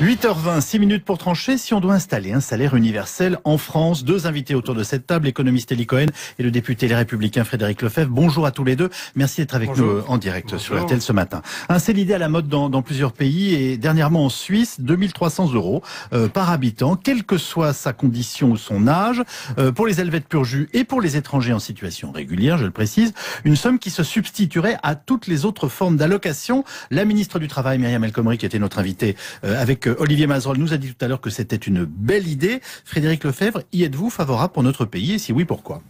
8h20, 6 minutes pour trancher. Si on doit installer un salaire universel en France, deux invités autour de cette table, l'économiste Elie Cohen et le député Les Républicains Frédéric Lefebvre. Bonjour à tous les deux. Merci d'être avec nous en direct sur RTL ce matin. C'est l'idée à la mode dans plusieurs pays et dernièrement en Suisse, 2300 € par habitant, quelle que soit sa condition ou son âge, pour les Helvètes pur jus et pour les étrangers en situation régulière, je le précise, une somme qui se substituerait à toutes les autres formes d'allocation. La ministre du Travail, Myriam El Khomri, qui était notre invitée avec Olivier Mazerolle, nous a dit tout à l'heure que c'était une belle idée. Frédéric Lefebvre, y êtes-vous favorable pour notre pays et si oui, pourquoi ?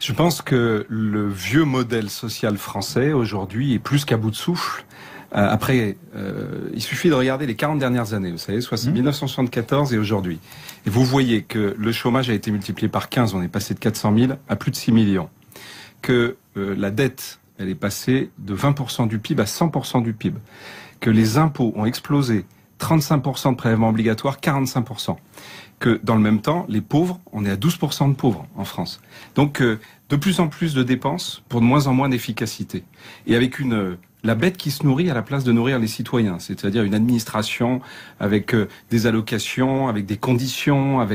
Je pense que le vieux modèle social français aujourd'hui est plus qu'à bout de souffle. Il suffit de regarder les 40 dernières années, vous savez, soit 1974 et aujourd'hui. Et vous voyez que le chômage a été multiplié par 15, on est passé de 400 000 à plus de 6 millions. Que la dette, elle est passée de 20% du PIB à 100% du PIB. Que les impôts ont explosé, 35% de prélèvements obligatoires, 45%. Que dans le même temps, les pauvres, on est à 12% de pauvres en France. Donc de plus en plus de dépenses pour de moins en moins d'efficacité. Et avec la bête qui se nourrit à la place de nourrir les citoyens, c'est-à-dire une administration avec des allocations, avec des conditions,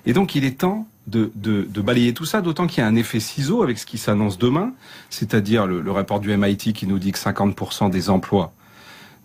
et donc il est temps de balayer tout ça, d'autant qu'il y a un effet ciseau avec ce qui s'annonce demain, c'est-à-dire le rapport du MIT qui nous dit que 50% des emplois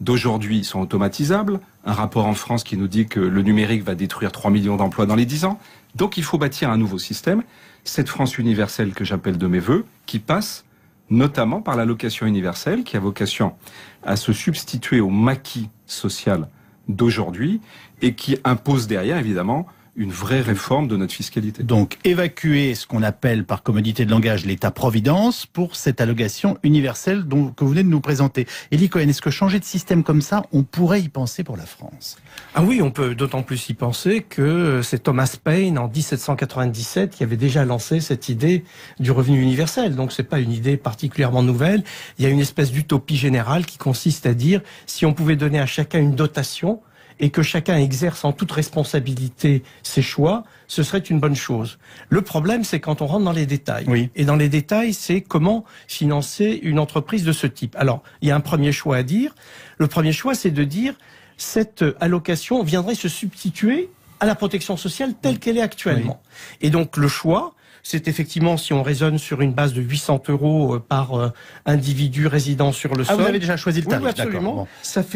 d'aujourd'hui sont automatisables, un rapport en France qui nous dit que le numérique va détruire 3 millions d'emplois dans les 10 ans. Donc il faut bâtir un nouveau système, cette France universelle que j'appelle de mes voeux, qui passe notamment par l'allocation universelle, qui a vocation à se substituer au maquis social d'aujourd'hui et qui impose derrière, évidemment, une vraie réforme de notre fiscalité. Donc, évacuer ce qu'on appelle par commodité de langage l'État-providence pour cette allocation universelle que vous venez de nous présenter. Elie Cohen, est-ce que changer de système comme ça, on pourrait y penser pour la France ? Ah oui, on peut d'autant plus y penser que c'est Thomas Paine en 1797 qui avait déjà lancé cette idée du revenu universel. Donc c'est pas une idée particulièrement nouvelle. Il y a une espèce d'utopie générale qui consiste à dire si on pouvait donner à chacun une dotation et que chacun exerce en toute responsabilité ses choix, ce serait une bonne chose. Le problème, c'est quand on rentre dans les détails. Oui. Et dans les détails, c'est comment financer une entreprise de ce type. Alors, il y a un premier choix à dire. Le premier choix, c'est de dire cette allocation viendrait se substituer à la protection sociale telle qu'elle est actuellement. Oui. Et donc, le choix, c'est effectivement, si on raisonne sur une base de 800 € par individu résident sur le sol. Vous avez déjà choisi le tarif, oui, absolument. Bon.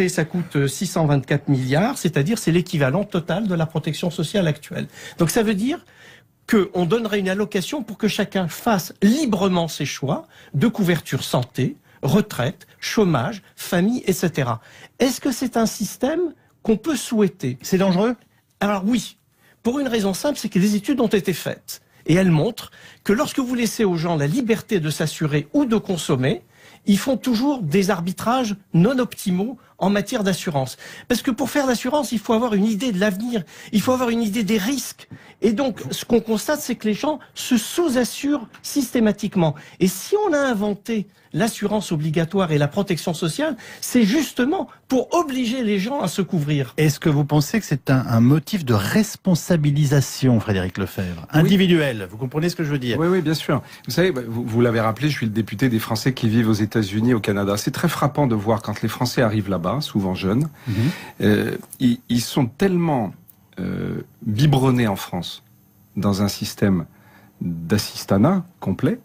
Ça coûte 624 milliards, c'est-à-dire c'est l'équivalent total de la protection sociale actuelle. Donc ça veut dire qu'on donnerait une allocation pour que chacun fasse librement ses choix de couverture santé, retraite, chômage, famille, etc. Est-ce que c'est un système qu'on peut souhaiter ? C'est dangereux ? Alors oui, pour une raison simple, c'est que des études ont été faites. Et elles montrent que lorsque vous laissez aux gens la liberté de s'assurer ou de consommer, ils font toujours des arbitrages non optimaux en matière d'assurance. Parce que pour faire l'assurance, il faut avoir une idée de l'avenir, il faut avoir une idée des risques. Et donc, ce qu'on constate, c'est que les gens se sous-assurent systématiquement. Et si on a inventé l'assurance obligatoire et la protection sociale, c'est justement pour obliger les gens à se couvrir. Est-ce que vous pensez que c'est un motif de responsabilisation, Frédéric Lefebvre, individuel? Oui. Vous comprenez ce que je veux dire? Oui, oui, bien sûr. Vous savez, vous l'avez rappelé, je suis le député des Français qui vivent aux États-Unis, au Canada. C'est très frappant de voir quand les Français arrivent là-bas, souvent jeunes, ils sont tellement biberonnés en France dans un système d'assistanat complet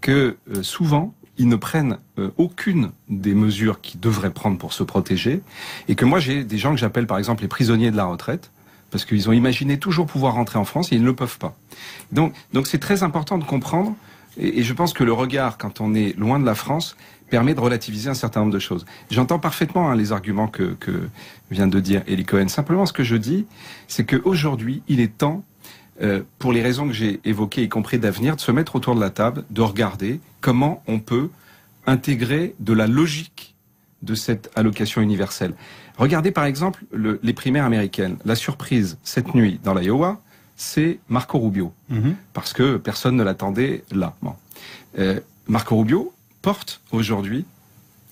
que souvent ils ne prennent aucune des mesures qu'ils devraient prendre pour se protéger, et que moi j'ai des gens que j'appelle par exemple les prisonniers de la retraite, parce qu'ils ont imaginé toujours pouvoir rentrer en France et ils ne le peuvent pas. Donc c'est très important de comprendre, et je pense que le regard, quand on est loin de la France, permet de relativiser un certain nombre de choses. J'entends parfaitement les arguments que vient de dire Elie Cohen. Simplement, ce que je dis, c'est qu'aujourd'hui, il est temps, pour les raisons que j'ai évoquées, y compris d'avenir, de se mettre autour de la table, de regarder comment on peut intégrer de la logique de cette allocation universelle. Regardez par exemple les primaires américaines. La surprise cette nuit dans l'Iowa, c'est Marco Rubio, parce que personne ne l'attendait là. Bon. Marco Rubio porte aujourd'hui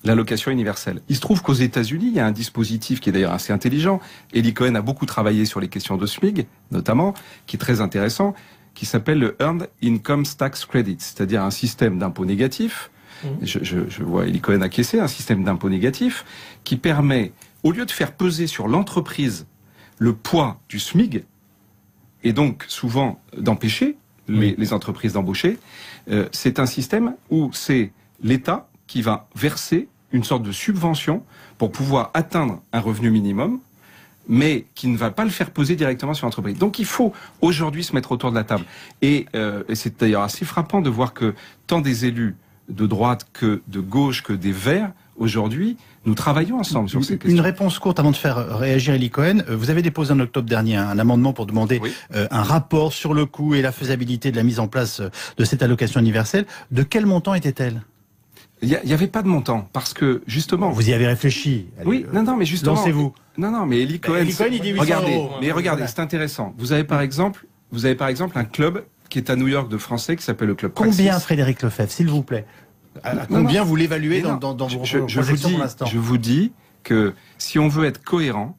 l'allocation universelle. Il se trouve qu'aux États-Unis, il y a un dispositif qui est d'ailleurs assez intelligent. Elie Cohen a beaucoup travaillé sur les questions de SMIC, notamment, qui est très intéressant, qui s'appelle le Earned Income Tax Credit, c'est-à-dire un système d'impôt négatif. Je vois Elie Cohen acquiescer, un système d'impôt négatif qui permet au lieu de faire peser sur l'entreprise le poids du SMIG, et donc souvent d'empêcher les entreprises d'embaucher, c'est un système où c'est l'État qui va verser une sorte de subvention pour pouvoir atteindre un revenu minimum, mais qui ne va pas le faire peser directement sur l'entreprise. Donc il faut aujourd'hui se mettre autour de la table. Et c'est d'ailleurs assez frappant de voir que tant des élus de droite que de gauche que des Verts, aujourd'hui, nous travaillons ensemble sur ces questions. Une réponse courte avant de faire réagir Elie Cohen. Vous avez déposé en octobre dernier un amendement pour demander un rapport sur le coût et la faisabilité de la mise en place de cette allocation universelle. De quel montant était-elle ? Il n'y avait pas de montant, parce que, justement... Vous y avez réfléchi. Allez, oui, non, mais justement... Lancez-vous. Non, mais Elie Cohen... Elie Cohen, il dit 800 euros. Regardez, c'est intéressant. Vous avez par exemple un club qui est à New York de Français qui s'appelle le Club Praxis. Combien, Frédéric Lefebvre, s'il vous plaît? Combien vous l'évaluez dans vos projections pour l'instant? Je vous dis que si on veut être cohérent,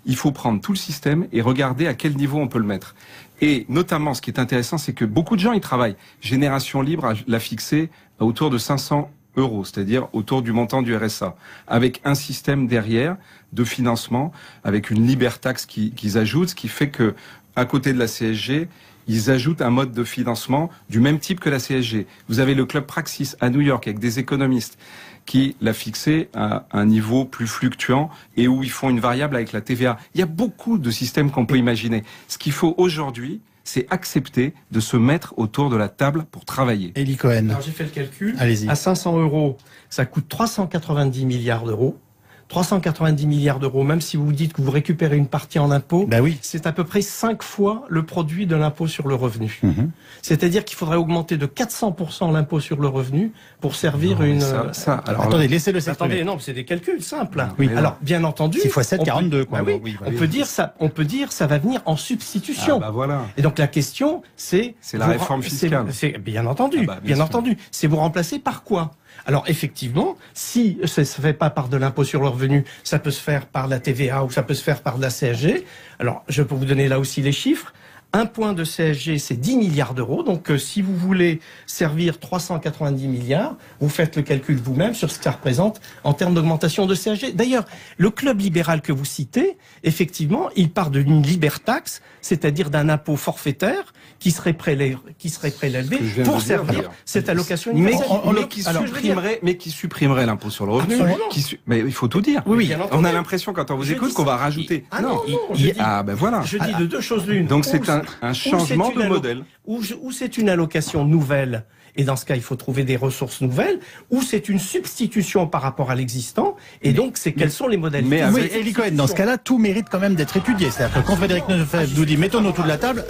il faut prendre tout le système et regarder à quel niveau on peut le mettre. Et notamment, ce qui est intéressant, c'est que beaucoup de gens y travaillent. Génération Libre l'a fixé autour de 500 euros, c'est-à-dire autour du montant du RSA, avec un système derrière de financement, avec une libertaxe qu'ils ajoutent, ce qui fait que, à côté de la CSG, ils ajoutent un mode de financement du même type que la CSG. Vous avez le Club Praxis à New York avec des économistes qui l'a fixé à un niveau plus fluctuant et où ils font une variable avec la TVA. Il y a beaucoup de systèmes qu'on peut imaginer. Ce qu'il faut aujourd'hui, c'est accepter de se mettre autour de la table pour travailler. Elie Cohen. Alors j'ai fait le calcul. Allez-y. À 500 euros, ça coûte 390 milliards d'euros. 390 milliards d'euros, même si vous dites que vous récupérez une partie en impôt, c'est à peu près 5 fois le produit de l'impôt sur le revenu. C'est-à-dire qu'il faudrait augmenter de 400% l'impôt sur le revenu pour servir alors, attendez, laissez-le s'exprimer. Attendez, non, c'est des calculs simples. Oui. Alors, bien entendu... 6 x 7, 42, quoi. On peut dire ça va venir en substitution. Voilà. Et donc la question, c'est... C'est la réforme fiscale. Bien entendu, bien entendu. C'est vous remplacer par quoi ? Alors effectivement, si ça ne se fait pas par de l'impôt sur le revenu, ça peut se faire par la TVA ou ça peut se faire par de la CSG. Alors je peux vous donner là aussi les chiffres. Un point de CSG, c'est 10 milliards d'euros. Donc, si vous voulez servir 390 milliards, vous faites le calcul vous-même sur ce que ça représente en termes d'augmentation de CSG. D'ailleurs, le club libéral que vous citez, effectivement, il part d'une libertaxe, c'est-à-dire d'un impôt forfaitaire qui serait prélevé pour servir cette allocation universelle. Mais qui supprimerait l'impôt sur le revenu. Mais il faut tout dire. Oui, on a l'impression, quand on vous écoute, qu'on va rajouter. Voilà. Je dis de deux choses l'une. Donc c'est un changement de modèle. Ou c'est une allocation nouvelle, et dans ce cas, il faut trouver des ressources nouvelles, ou c'est une substitution par rapport à l'existant, et donc quels sont les modèles. Mais Elie Cohen, dans ce cas-là, tout mérite quand même d'être étudié. C'est-à-dire que quand Frédéric Lefebvre nous dit mettons-nous autour de la table,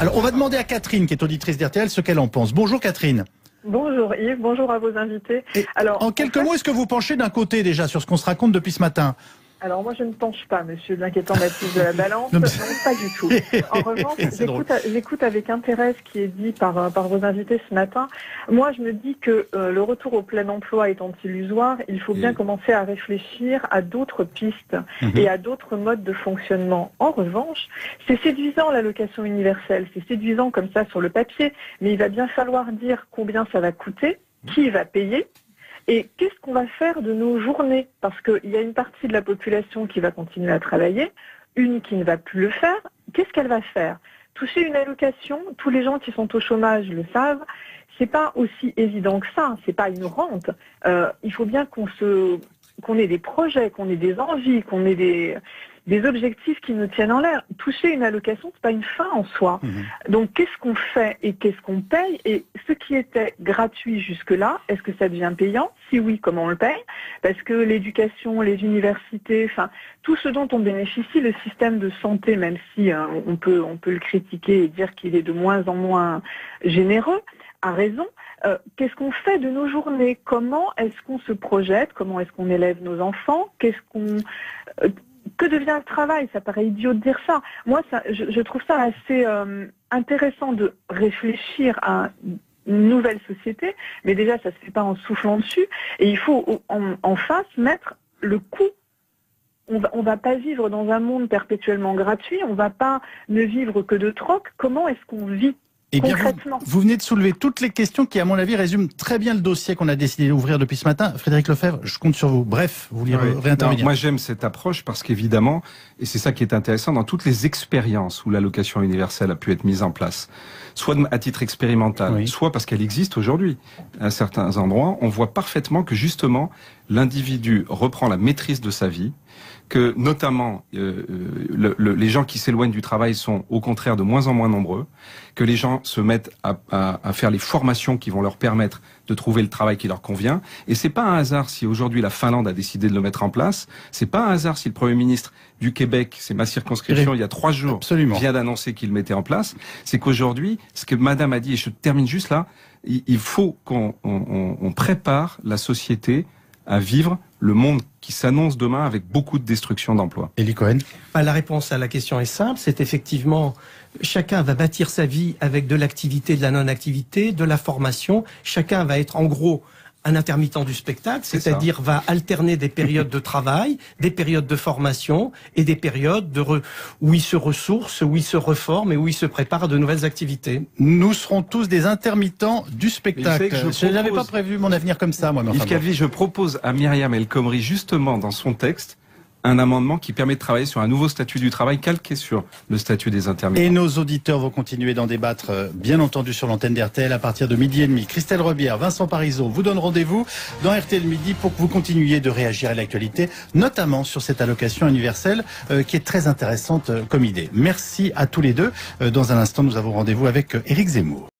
alors on va demander à Catherine, qui est auditrice d'RTL, ce qu'elle en pense. Bonjour Catherine. Bonjour Yves, bonjour à vos invités. Alors, en quelques mots, est-ce que vous penchez d'un côté déjà sur ce qu'on se raconte depuis ce matin ? Alors moi je ne penche pas, monsieur l'inquiétant Baptiste de la Balance, non, pas du tout. En revanche, j'écoute avec intérêt ce qui est dit par vos invités ce matin. Moi je me dis que le retour au plein emploi étant illusoire, il faut bien commencer à réfléchir à d'autres pistes et à d'autres modes de fonctionnement. En revanche, c'est séduisant l'allocation universelle, c'est séduisant comme ça sur le papier, mais il va bien falloir dire combien ça va coûter, qui va payer. Et qu'est-ce qu'on va faire de nos journées? Parce qu'il y a une partie de la population qui va continuer à travailler, une qui ne va plus le faire. Qu'est-ce qu'elle va faire? Toucher une allocation, tous les gens qui sont au chômage le savent, c'est pas aussi évident que ça, c'est pas une rente. Il faut bien qu'on ait des projets, qu'on ait des envies, qu'on ait des objectifs qui nous tiennent en l'air. Toucher une allocation, c'est pas une fin en soi. Donc, qu'est-ce qu'on fait et qu'est-ce qu'on paye? Et ce qui était gratuit jusque-là, est-ce que ça devient payant? Si oui, comment on le paye? Parce que l'éducation, les universités, enfin, tout ce dont on bénéficie, le système de santé, même si on peut le critiquer et dire qu'il est de moins en moins généreux, a raison. Qu'est-ce qu'on fait de nos journées? Comment est-ce qu'on se projette? Comment est-ce qu'on élève nos enfants? Que devient le travail? Ça paraît idiot de dire ça. Moi, je trouve ça assez intéressant de réfléchir à une nouvelle société, mais déjà, ça se fait pas en soufflant dessus. Et il faut en face mettre le coût. On va pas vivre dans un monde perpétuellement gratuit. On va pas ne vivre que de troc. Comment est-ce qu'on vit? Eh bien, concrètement. vous venez de soulever toutes les questions qui, à mon avis, résument très bien le dossier qu'on a décidé d'ouvrir depuis ce matin. Frédéric Lefebvre, je compte sur vous. Bref, vous voulez réintervenir. Non, moi, j'aime cette approche parce qu'évidemment, et c'est ça qui est intéressant, dans toutes les expériences où l'allocation universelle a pu être mise en place, soit à titre expérimental, soit parce qu'elle existe aujourd'hui à certains endroits, on voit parfaitement que justement, l'individu reprend la maîtrise de sa vie, que notamment les gens qui s'éloignent du travail sont au contraire de moins en moins nombreux, que les gens se mettent à faire les formations qui vont leur permettre de trouver le travail qui leur convient. Et c'est pas un hasard si aujourd'hui la Finlande a décidé de le mettre en place. C'est pas un hasard si le Premier ministre du Québec, c'est ma circonscription, il y a 3 jours, vient d'annoncer qu'il le mettait en place. C'est qu'aujourd'hui, ce que Madame a dit, et je termine juste là, il faut qu'on prépare la société à vivre le monde qui s'annonce demain avec beaucoup de destruction d'emplois. Élie Cohen. La réponse à la question est simple, c'est effectivement, chacun va bâtir sa vie avec de l'activité, de la non-activité, de la formation. Chacun va être en gros un intermittent du spectacle, c'est-à-dire va alterner des périodes de travail, des périodes de formation et des périodes où il se ressource, où il se reforme et où il se prépare à de nouvelles activités. Nous serons tous des intermittents du spectacle. Je n'avais pas prévu mon avenir comme ça, moi. Yves Calvi, je propose à Myriam El Khomri, justement dans son texte, un amendement qui permet de travailler sur un nouveau statut du travail calqué sur le statut des intermittents. Et nos auditeurs vont continuer d'en débattre, bien entendu, sur l'antenne d'RTL à partir de 12h30. Christelle Rebière, Vincent Parisot vous donnent rendez-vous dans RTL Midi pour que vous continuiez de réagir à l'actualité, notamment sur cette allocation universelle qui est très intéressante comme idée. Merci à tous les deux. Dans un instant, nous avons rendez-vous avec Éric Zemmour.